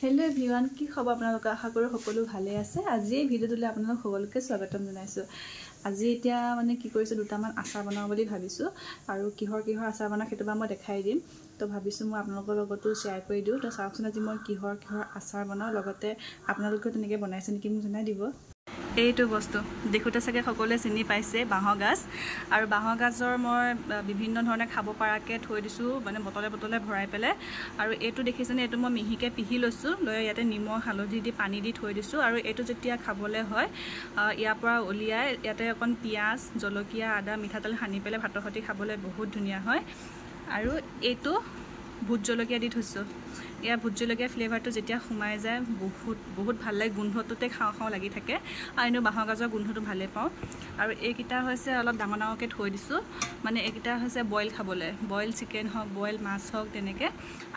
Hello everyone की खबर आपनालोक आशा करो सकलो भाले আছে আজি এই ভিডিওটোলে আপোনালোক সকলোকে স্বাগতম জনাইছো আজি এতিয়া মানে কি কৰিছো দুটামান আচাৰ বনাও বুলি ভাবিছো আৰু কিহৰ আচাৰ বনা হেতু মই দেখাই দিম তো ভাবিছো মই আপোনালোকৰ লগতো শেয়াৰ কৰি দিও তো চাওকচোন আজি মই কিহৰ আচাৰ বনাও লগতে আপোনালোকে তেনেকে বনাইছে নেকি মোক জনাই দিব এইটো বস্তু দেখুতে সকে সকলে চিনি পাইছে বাঁহৰ গাছ আৰু বাঁহৰ গাছৰ মই বিভিন্ন ধৰণে খাব পৰাকে থৈ দিছো মানে বটলে ভৰাই পেলে আৰু এটো দেখিছেনে এটো মই মিহিকে পিহি লৈছো লৈ ইয়াতে নিমখ হালধি দি পানী দি থৈ দিছো আৰু এটো যেতিয়া খাবলে হয় ইয়াৰ পৰা উলিয়াই ইয়াতে অকন পিয়াজ জলকীয়া আদা মিঠাতেল হানি পেলে ভাতৰ সতি খাবলে বহুত ধুনিয়া হয় আৰু এটো ভুট জলকীয়া দি থৈছো या भुट जलकिया फ्लेवरটো যেতিয়া খুমাই যায় বহুত ভাল লাগে গুন্ধটোতে খাও লাগি থাকে আৰু এনো বাঁহৰ গাজৰ গুন্ধটো ভালে পাও আৰু এইকিটা হৈছে অলপ ডাঙৰকে থৈ দিছো মানে এইকিটা হৈছে বইল খাবলে বইল চিকেন হক বইল মাছ হক তেনেকে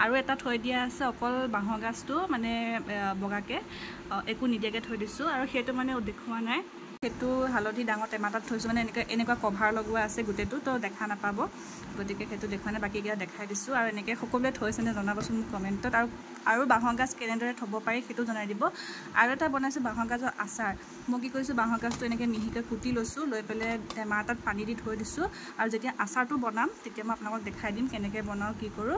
আৰু এটা থৈ দিয়া আছে অকল বাঁহৰ গাজটো মানে বগাকে একো নিদিয়াকে থৈ দিছো আৰু হেতু মানে দেখুৱা নাই হেতু হালধি ডাঙৰ টেমাটাত থৈছো মানে এনেকা কভাৰ লগোৱা আছে গুটেটো তো দেখা নাপাব গতিকে হেতু দেখুৱানে বাকি গিয়া দেখাই দিছো আৰু এনেকে সকলোৱে থৈছেনে জনাবচোন কমেন্টত আৰু বাঁহৰ গাজ কেনেদৰে থব পাৰি হেতু জনাই দিব আৰু এটা বনাইছো বাঁহৰ গাজৰ আচাৰ মই কি কৰিছো বাঁহৰ গাজটো এনেকে মিহিকে কুটি লৈছো লৈ পেলে টেমাটাত পানী দি থৈ দিছো আৰু যেতিয়া আচাৰটো বনাম তেতিয়া মই আপোনালোকক দেখাই দিম কেনেকে বনাও কি কৰো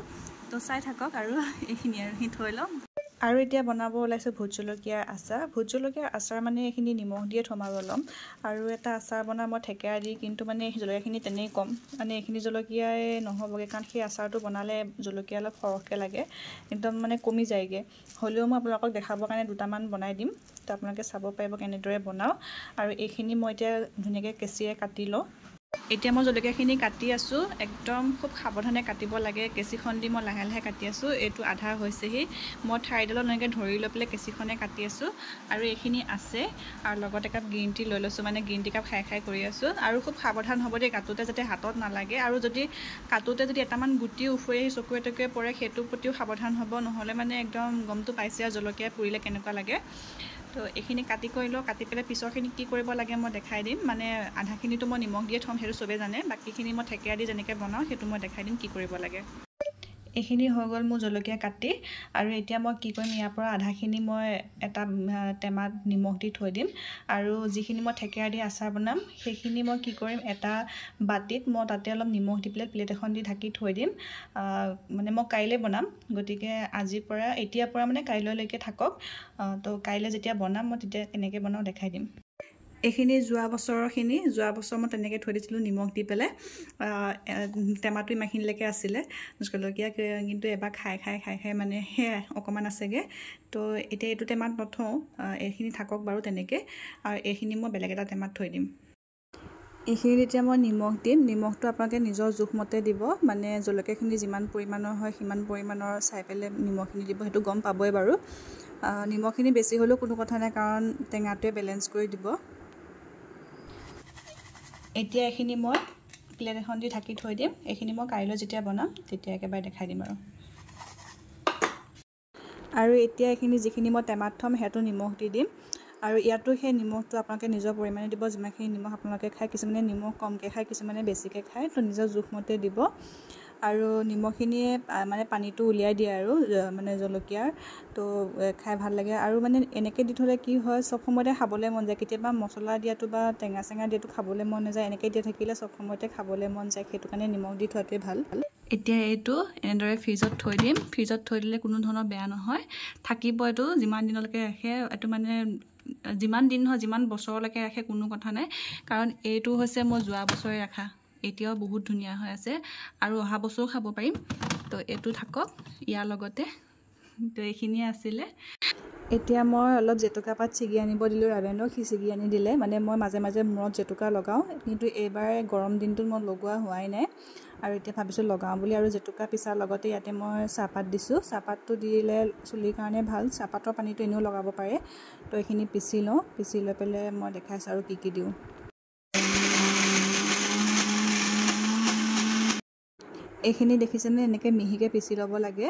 তো চাই থাকক আৰু এইখিনি আৰু হি থৈ লম আৰু এতিয়া বনাব ওলাইছে ভুট জলকীয়াৰ আচাৰ মানে এইখিনি নিমখ দিয়ে থমাব লম আৰু এটা আচাৰ বনা মই ঠেকেৰা দি কিন্তু মানে জলকীয়াখিনি তেনেই কম মানে এইখিনি জলকীয়াই নহবগে কাৰণ সেই আচাৰটো বনালে জলকীয়া অলপ সৰহকে লাগে একদম মানে কমি যায়গে হলেও মই আপোনালোকক দেখাবৰ কাৰণে দুটামান বনাই দিম তো আপোনালোকে চাব পাৰিব কেনেদৰে বনাও আৰু এইখিনি মই এতিয়া ধুনিয়াকে কেচিয়ে কাটি ল এতিয়া মই জলকীয়াখিনি কাটি আছো একদম খুব সাৱধানে কাটিব লাগে কেচিখন দি মই লাহে কাটি আছো এটো আধা হৈছেহি মই ঠাইডালত এনেকে ধৰি লৈ পেলে কেচিখনে কাটি আছো আৰু এইখিনি আছে আৰু লগতে কাপ গ্ৰীণ টি লৈ লৈছো মানে গ্ৰীণ টি কাপ খাই কৰি আছো আৰু খুব সাৱধান হ'ব দে কাটোতে যাতে হাতত নালাগে আৰু যদি কাটোতে যদি এটামান গুটি উফৰি চকুৱেটকে পৰে হেতু প্ৰতিও সাৱধান হ'ব নহলে মানে একদম গমটো পাইছে জলকীয়া পুৰিলে কেনেকুৱা লাগে তো এইখিনি কাটি কইলো কাটি পেলে পিছৰখিনি কি কৰিব লাগে মই দেখাই দিম মানে আধাখিনি তো মই নিমখ দিয়ে থম হেতু সবে জানে বাকিখিনি মই ঠেকেৰা দি যেনেকে বনাও হেতু মই দেখাই দিম কি কৰিব লাগে এইখিনি হৈ গল মোৰ জলকীয়া কাটি আৰু এতিয়া মই কি কৰিম ইয়াৰ পৰা আধাখিনি মই এটা টেমাত নিমখ দি থৈ দিম আৰু যিখিনি মই ঠেকেৰা দি আচাৰ বনাম সেইখিনি মই কি কৰিম এটা বাটিত মই তাতে অলপ নিমখ দি প্লেট এখন দি ঢাকি থৈ দিম মানে মই কাইলে বনাম গতিকে আজিৰ পৰা এতিয়াৰ পৰা মানে কাইলৈলৈকে থাকক তো কাইলে যেতিয়া বনাম মই তেতিয়া কেনেকে বনাও দেখাই দিম এইখিনি যোৱা বছৰ মই তেনেকে থৈ দিছিলো নিমখ দি পেলে টেমাটো ইমাখিনলৈকে আছিলে জলকীয়া কিন্তু এবাৰ খাই মানে হে অকমান আছেগে তো এতিয়া এটো টেমাত নথও এইখিনি থাকক বাৰু তেনেকে আৰু এইখিনি মই বেলেগ এটা টেমাত থৈ দিম এইখিনি এতিয়া মই নিমখ দিম নিমখটো আপোনালোকে নিজৰ জোখমতে দিব মানে জলকীয়াখিনি যিমান পৰিমাণৰ হয় সিমান পৰিমাণৰ চাই পেলে নিমখখিনি দিব হেতু গম পাবই বাৰু নিমখখিনি বেছি হলেও কোনো কথা নাই কাৰণ টেঙাটোৱে বেলেন্স কৰি দিব এতিয়া এইখিনি মই প্লেট এখন দি ঢাকি থৈ দিম এইখিনি মই কাইলৈ যেতিয়া বনাম তেতিয়া একেবাৰে দেখাই দিম আৰু এতিয়া এইখিনি যিখিনি মই টেমাত থম হেতু নিমখ দি দিম আৰু ইয়াতো সেই নিমখটো আপোনালোকে নিজৰ পৰিমাণে দিব যিমানখিনি নিমখ আপোনালোকে খায় কিছুমানে নিমখ কমকে খায় কিছুমানে বেছিকে খায় তো নিজৰ জোখমতে দিব আৰু নিমখখিনিয়ে মানে পানীটো উলিয়াই দিয়ে আৰু মানে জলকীয়াৰ তো খাই ভাল লাগে আৰু মানে এনেকে দি থলে কি হয় সব সময়তে খাবলে মন যায় কেতিয়াবা মছলা দিয়াটো বা টেঙা দিয়াটো খাবলে মন নাযায় এনেকে দিয়া থাকিলে সব সময়তে খাবলে মন যায় হেতু কাৰণে নিমখ দি থোৱাটোৱে ভাল এতিয়া এইটো এনেদৰে ফ্ৰিজত থৈ দিম ফ্ৰিজত থৈ দিলে কোনো ধৰণৰ বেয়া নহয় থাকিব এটো যিমান দিনলৈকে ৰাখে এটো মানে যিমান দিন হয় যিমান বছৰলৈকে ৰাখে কোনো কথা নাই কাৰণ এইটো হৈছে মই যোৱা বছৰে ৰাখা এতিয়াও বহুত ধুনিয়া হৈ আছে আৰু অহা বছৰো খাব পাৰিম তো এটো থাকক ইয়াৰ লগতে তো এইখিনি আছিল এতিয়া মই অলপ জেতুকা পাত ছিগি আনিব দিলো ৰাবেনক ছিগি আনি দিলে মানে মই মাজে মূৰত জেতুকা লগাও কিন্তু এবাৰ গৰম দিনটো মই লগোৱা হোৱাই নাই আৰু এতিয়া ভাবিছো লগাও বুলি আৰু জেতুকা পিছাৰ লগতে ইয়াতে মই চাহপাত দিছো চাহপাতটো দিলে চুলিৰ কাৰণে ভাল চাহপাতৰ পানীটো এনেও লগাব পাৰে তো এইখিনি পিছি লৈ পেলে মই দেখাইছো আৰু কি দিও এইখিনি দেখিছেনে এনেকে মিহিকে পিছি লব লাগে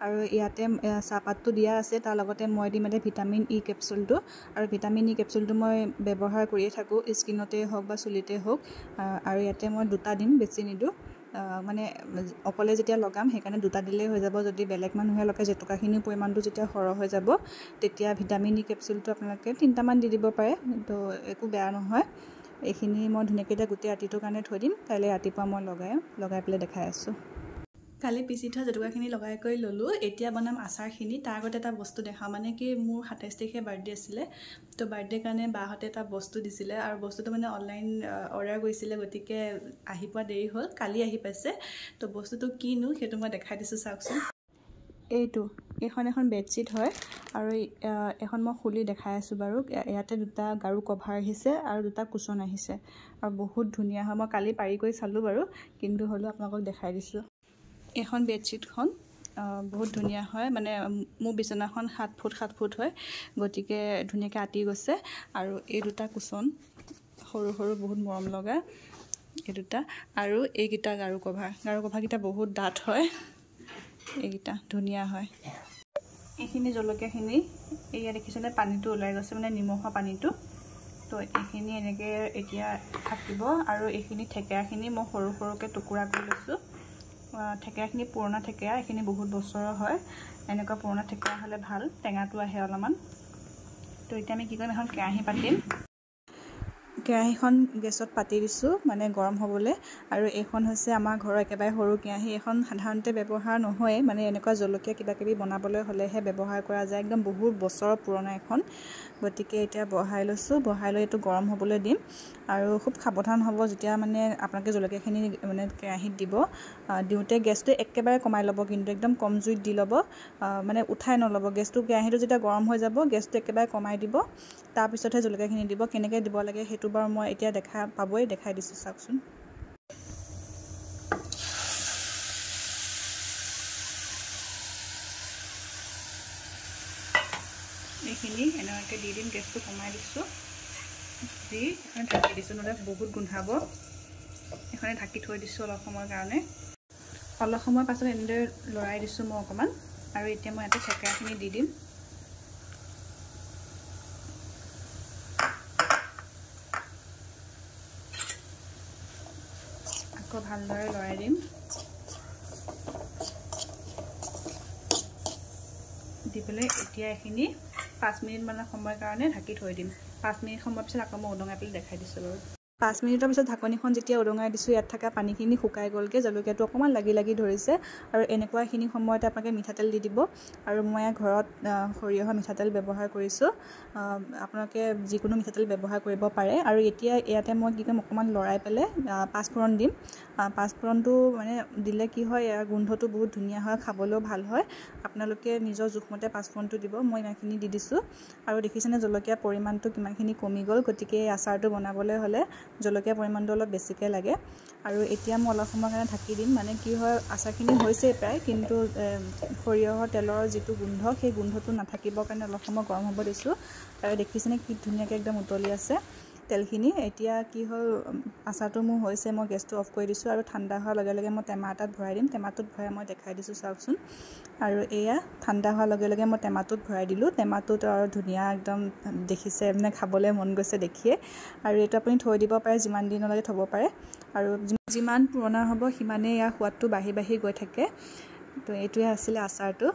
আৰু ইয়াতে চাহপাতটো দিয়া আছে তাৰ লগতে মই দি মানে ভিটামিন ই কেপচুলটো আৰু ভিটামিন ই কেপচুলটো মই ব্যৱহাৰ কৰিয়ে থাকো স্কিনতে হওক বা চুলিতে হওক আৰু ইয়াতে মই দুটা দিম বেছি নিদু মানে অকলে যেতিয়া লগাম সেইকাৰণে দুটা দিলেই হৈ যাব। যদি বেলেগ মানুহে লগাই জেতুকাখিনিৰ পৰিমাণটো যেতিয়া সৰহ হৈ যাব তেতিয়া ভিটামিন ই কেপচুলটো আপোনালোকে 3টামান দি দিব পাৰে, তো একো বেয়া নহয়। এইখিনি মই ধুনীয়াকৈ এতিয়া গোটেই ৰাতিটোৰ কাৰণে থৈ দিম, কাইলৈ ৰাতিপুৱা মই লগাই পেলাই দেখাই আছোঁ। কালি পিচি থোৱা জেতুকাখিনি লগাই কৰি ল'লোঁ। এতিয়া বনাম আচাৰখিনি। তাৰ আগতে এটা বস্তু দেখাওঁ, মানে কি মোৰ 27 তাৰিখে বাৰ্থডে আছিলে, তো বাৰ্থডে কাৰণে বাহঁতে এটা বস্তু দিছিলে আৰু বস্তুটো মানে অনলাইন অৰ্ডাৰ কৰিছিলে, গতিকে আহি পোৱা দেৰি হ'ল, কালি আহি পাইছে। তো বস্তুটো কিনো সেইটো মই দেখাই দিছোঁ, চাওকচোন। এইখন এখন বেডশ্বীট হয় আৰু এখন মই খুলি দেখাই আছোঁ বাৰু। ইয়াতে দুটা গাৰু কভাৰ আহিছে আৰু দুটা কুশ্বন আহিছে আৰু বহুত ধুনীয়া হয়। মই কালি পাৰি কৰি চালোঁ বাৰু, কিন্তু হ'লেও আপোনালোকক দেখাই দিছোঁ। এখন বেডশ্বীটখন বহুত ধুনীয়া হয়, মানে মোৰ বিচনাখন 7 ফুট হয়, গতিকে ধুনীয়াকৈ আঁতি গৈছে। আৰু এই দুটা কুশ্বন সৰু সৰু বহুত মৰম লগা এই দুটা, আৰু এইকেইটা গাৰু কভাৰকেইটা বহুত ডাঠ হয়, এইকেইটা ধুনীয়া হয়। এইখিনি জলকীয়াখিনি এয়া দেখিছেনে, পানীটো ওলাই গৈছে, মানে নিমখৰ পানীটো। তো এইখিনি এনেকৈ এতিয়া থাকিব। আৰু এইখিনি থেকেৰাখিনি মই সৰু সৰুকৈ টুকুৰা কৰি লৈছোঁ। থেকেৰাখিনি পুৰণা থেকেৰা, এইখিনি বহুত বছৰৰ হয়, এনেকুৱা পুৰণা থেকেৰা হ'লে ভাল, টেঙাটো আহে অলপমান। তো এতিয়া আমি কি কৰিম, এখন কেৰাহী পাতিম। কেৰাহীখন গেছত পাতি দিছোঁ, মানে গৰম হ'বলৈ। আৰু এইখন হৈছে আমাৰ ঘৰৰ একেবাৰে সৰু কেৰাহী। এইখন সাধাৰণতে ব্যৱহাৰ নহয়েই, মানে এনেকুৱা জলকীয়া কিবাকিবি বনাবলৈ হ'লেহে ব্যৱহাৰ কৰা যায়, একদম বহুত বছৰৰ পুৰণা এখন। গতিকে এতিয়া বহাই লৈছোঁ, বহাই লৈ এইটো গৰম হ'বলৈ দিম। আৰু খুব সাৱধান হ'ব যেতিয়া মানে আপোনালোকে জলকীয়াখিনি মানে কেৰাহীত দিওঁতে গেছটো একেবাৰে কমাই ল'ব, কিন্তু একদম কম জুইত দি ল'ব, মানে উঠাই নল'ব। কেৰাহীটো যেতিয়া গৰম হৈ যাব গেছটো একেবাৰে কমাই দিব, তাৰপিছতহে জলকীয়াখিনি দিব। কেনেকৈ দিব লাগে সেইটো বাৰু মই এতিয়া দেখাই দিছোঁ, চাওকচোন। এইখিনি এনেকুৱাকৈ দি দিম, গেছটো কমাই দিছোঁ, দি ঢাকি দিছোঁ, নহ'লে বহুত গোন্ধাব। এইখনে ঢাকি থৈ দিছোঁ অলপ সময়ৰ কাৰণে। অলপ সময়ৰ পাছত এনেদৰে লৰাই দিছোঁ মই অকণমান। আৰু এতিয়া মই ইয়াতে থেকেৰাখিনি দি দিম। আকৌ ভালদৰে লৰাই দিম। দি পেলাই এতিয়া এইখিনি 5 মিনিটমানৰ সময়ৰ কাৰণে ঢাকি থৈ দিম। 5 মিনিট সময়ৰ পিছত আকৌ মই উদঙাই পেলাই দেখাই দিছোঁ বাৰু। 5 মিনিটৰ পিছত ঢাকনিখন যেতিয়া উদঙাই দিছোঁ, ইয়াত থকা পানীখিনি শুকাই গ'লগৈ, জলকীয়াটো অকণমান লাগি ধৰিছে। আৰু এনেকুৱাখিনি সময়তে আপোনালোকে মিঠাতেল দি দিব। আৰু মই ঘৰত সৰিয়হৰ মিঠাতেল ব্যৱহাৰ কৰিছোঁ, আপোনালোকে যিকোনো মিঠাতেল ব্যৱহাৰ কৰিব পাৰে। আৰু এতিয়া ইয়াতে মই কি কৰিম, অকণমান লৰাই পেলাই পাঁচফোৰণ দিম। পাঁচফোৰণটো মানে দিলে কি হয়, ইয়াৰ গোন্ধটো বহুত ধুনীয়া হয়, খাবলৈও ভাল হয়। আপোনালোকে নিজৰ জোখমতে পাঁচফোৰণটো দিব, মই ইমানখিনি দি দিছোঁ। আৰু দেখিছেনে জলকীয়াৰ পৰিমাণটো কিমানখিনি কমি গ'ল, গতিকে এই আচাৰটো বনাবলৈ হ'লে জলকীয়াৰ পৰিমাণটো অলপ বেছিকৈ লাগে। আৰু এতিয়া মই অলপ সময়ৰ কাৰণে ঢাকি দিম, মানে কি হয় আচাৰখিনি হৈছেই প্ৰায়, কিন্তু সৰিয়হৰ তেলৰ যিটো গোন্ধ, সেই গোন্ধটো নাথাকিবৰ কাৰণে অলপ সময় গৰম হ'ব দিছোঁ। আৰু দেখিছেনে কি ধুনীয়াকৈ একদম উতলি আছে তেলখিনি। এতিয়া কি হ'ল, আচাৰটো মোৰ হৈছে, মই গেছটো অফ কৰি দিছোঁ। আৰু ঠাণ্ডা হোৱাৰ লগে লগে মই টেমা এটাত ভৰাই দিম। টেমাটোত ভৰাই মই দেখাই দিছোঁ, চাওকচোন। আৰু এয়া ঠাণ্ডা হোৱাৰ লগে লগে মই টেমাটোত ভৰাই দিলোঁ। টেমাটোত আৰু ধুনীয়া একদম দেখিছে, মানে খাবলৈ মন গৈছে দেখিয়ে। আৰু এইটো আপুনি থৈ দিব পাৰে, যিমান দিনলৈকে থ'ব পাৰে। আৰু যিমান পুৰণা হ'ব সিমানেই ইয়াৰ সোৱাদটো বাঢ়ি গৈ থাকে। তো এইটোৱে আছিলে আচাৰটো।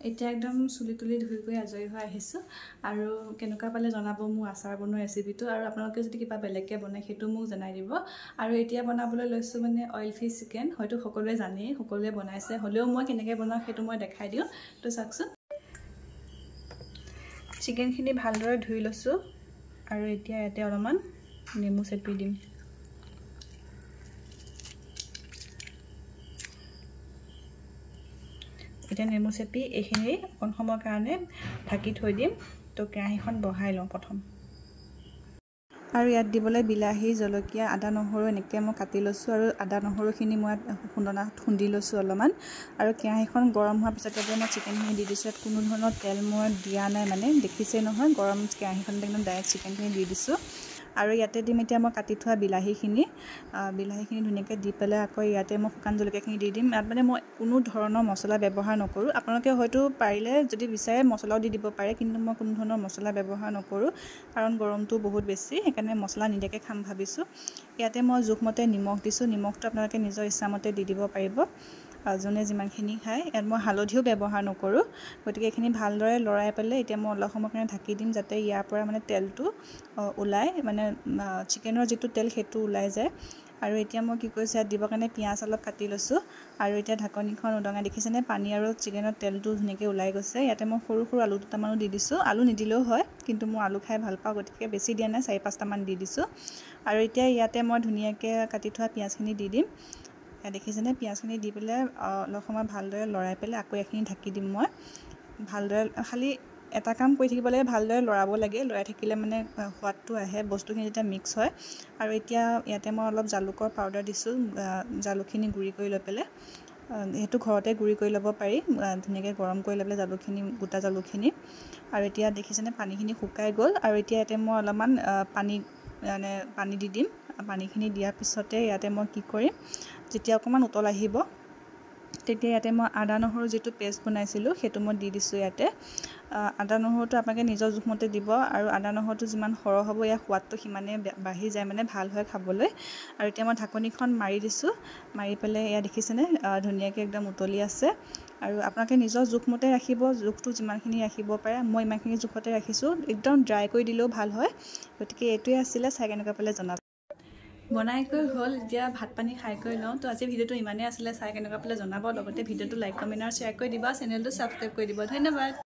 এতিয়া একদম চুলি তুলি ধুই কৰি আজৰি হৈ আহিছোঁ। আৰু কেনেকুৱা পালে জনাব মোৰ আচাৰ বনোৱা ৰেচিপিটো। আৰু আপোনালোকে যদি কিবা বেলেগকৈ বনায় সেইটো মোক জনাই দিব। আৰু এতিয়া বনাবলৈ লৈছোঁ মানে অইল ফ্ৰী চিকেন। হয়তো সকলোৱে জানেই, সকলোৱে বনাইছে, হ'লেও মই কেনেকৈ বনাওঁ সেইটো মই দেখাই দিওঁ। তো চাওকচোন। চিকেনখিনি ভালদৰে ধুই লৈছোঁ। আৰু এতিয়া ইয়াতে অলপমান নেমু চেপি দিম। এতিয়া নেমু চেপি এইখিনি অকণ সময়ৰ কাৰণে ঢাকি থৈ দিম। তো কেৰাহীখন বহাই লওঁ প্ৰথম। আৰু ইয়াত দিবলৈ বিলাহী, জলকীয়া, আদা, নহৰু এনেকৈ মই কাটি লৈছোঁ। আৰু আদা নহৰুখিনি মই খুন্দি লৈছোঁ অলপমান। আৰু কেৰাহীখন গৰম হোৱাৰ পিছতে মই চিকেনখিনি দি দিছোঁ। ইয়াত কোনো ধৰণৰ তেল মই দিয়া নাই, মানে দেখিছেই নহয়, গৰম কেৰাহীখনত একদম ডাইৰেক্ট চিকেনখিনি দি দিছোঁ। আৰু ইয়াতে দিম এতিয়া মই কাটি থোৱা বিলাহীখিনি ধুনীয়াকৈ দি পেলাই আকৌ ইয়াতে মই শুকান জলকীয়াখিনি দি দিম। ইয়াত মানে মই কোনো ধৰণৰ মছলা ব্যৱহাৰ নকৰোঁ। আপোনালোকে হয়তো পাৰিলে যদি বিচাৰে মছলাও দি দিব পাৰে, কিন্তু মই কোনো ধৰণৰ মছলা ব্যৱহাৰ নকৰোঁ কাৰণ গৰমটো বহুত বেছি, সেইকাৰণে মছলা নিদিয়াকৈ খাম ভাবিছোঁ। ইয়াতে মই জোখমতে নিমখ দিছোঁ। নিমখটো আপোনালোকে নিজৰ ইচ্ছামতে দি দিব পাৰিব, যোনে যিমানখিনি খায়। ইয়াত মই হালধিও ব্যৱহাৰ নকৰোঁ। গতিকে এইখিনি ভালদৰে লৰাই পেলাই এতিয়া মই অলপ সময় কাৰণে ঢাকি দিম, যাতে ইয়াৰ পৰা মানে তেলটো ওলাই, মানে চিকেনৰ যিটো তেল সেইটো ওলাই যায়। আৰু এতিয়া মই কি কৰিছোঁ, ইয়াত দিবৰ কাৰণে পিঁয়াজ অলপ কাটি লৈছোঁ আৰু এতিয়া ঢাকনিখন উদঙাই দেখিছেনে, পানী আৰু চিকেনৰ তেলটো ধুনীয়াকৈ ওলাই গৈছে। ইয়াতে মই সৰু সৰু আলু দুটামানো দি দিছোঁ। আলু নিদিলেও হয়, কিন্তু মই আলু খাই ভাল পাওঁ, গতিকে বেছি দিয়া নাই, 4-5টামান দি দিছোঁ। আৰু এতিয়া ইয়াতে মই ধুনীয়াকৈ কাটি থোৱা পিঁয়াজখিনি দি দিম। দেখিছেনে, পিঁয়াজখিনি দি পেলাই অলপ সময় ভালদৰে লৰাই পেলাই আকৌ এইখিনি ঢাকি দিম। মই ভালদৰে খালি এটা কাম কৰি থাকিব লাগে, ভালদৰে লৰাব লাগে। লৰাই থাকিলে মানে সোৱাদটো আহে, বস্তুখিনি যেতিয়া মিক্স হয়। আৰু এতিয়া ইয়াতে মই অলপ জালুকৰ পাউডাৰ দিছোঁ, জালুকখিনি গুড়ি কৰি লৈ পেলাই। সেইটো ঘৰতে গুড়ি কৰি ল'ব পাৰি, ধুনীয়াকৈ গৰম কৰি লৈ পেলাই জালুকখিনি, গোটা জালুকখিনি। আৰু এতিয়া দেখিছেনে পানীখিনি শুকাই গ'ল। আৰু এতিয়া ইয়াতে মই অলপমান পানী দি দিম। পানীখিনি দিয়াৰ পিছতে ইয়াতে মই কি কৰিম, যেতিয়া অকণমান উতল আহিব তেতিয়া ইয়াতে মই আদা নহৰু যিটো পেষ্ট বনাইছিলোঁ সেইটো মই দি দিছোঁ। ইয়াতে আদা নহৰুটো আপোনালোকে নিজৰ জোখমতে দিব, আৰু আদা নহৰুটো যিমান সৰহ হ'ব ইয়াৰ সোৱাদটো সিমানেই বাঢ়ি যায়, মানে ভাল হয় খাবলৈ। আৰু এতিয়া মই ঢাকনিখন মাৰি দিছোঁ। মাৰি পেলাই এয়া দেখিছেনে ধুনীয়াকৈ একদম উতলি আছে। আৰু আপোনালোকে নিজৰ জোখমতে ৰাখিব, জোখটো যিমানখিনি ৰাখিব পাৰে। মই ইমানখিনি জোখতে ৰাখিছোঁ, একদম ড্ৰাই কৰি দিলেও ভাল হয়। গতিকে এইটোৱে আছিলে, চাই কেনেকুৱা পালে জনাব। বনাই কৰি হ'ল, এতিয়া ভাত পানী খাই কৰি লওঁ। তো আজি ভিডিঅ'টো ইমানেই আছিলে, চাই কেনেকুৱা পালে জনাব। লগতে ভিডিঅ'টো লাইক, কমেণ্ট আৰু শ্বেয়াৰ কৰি দিব, চেনেলটো ছাবস্ক্ৰাইব কৰি দিব। ধন্যবাদ।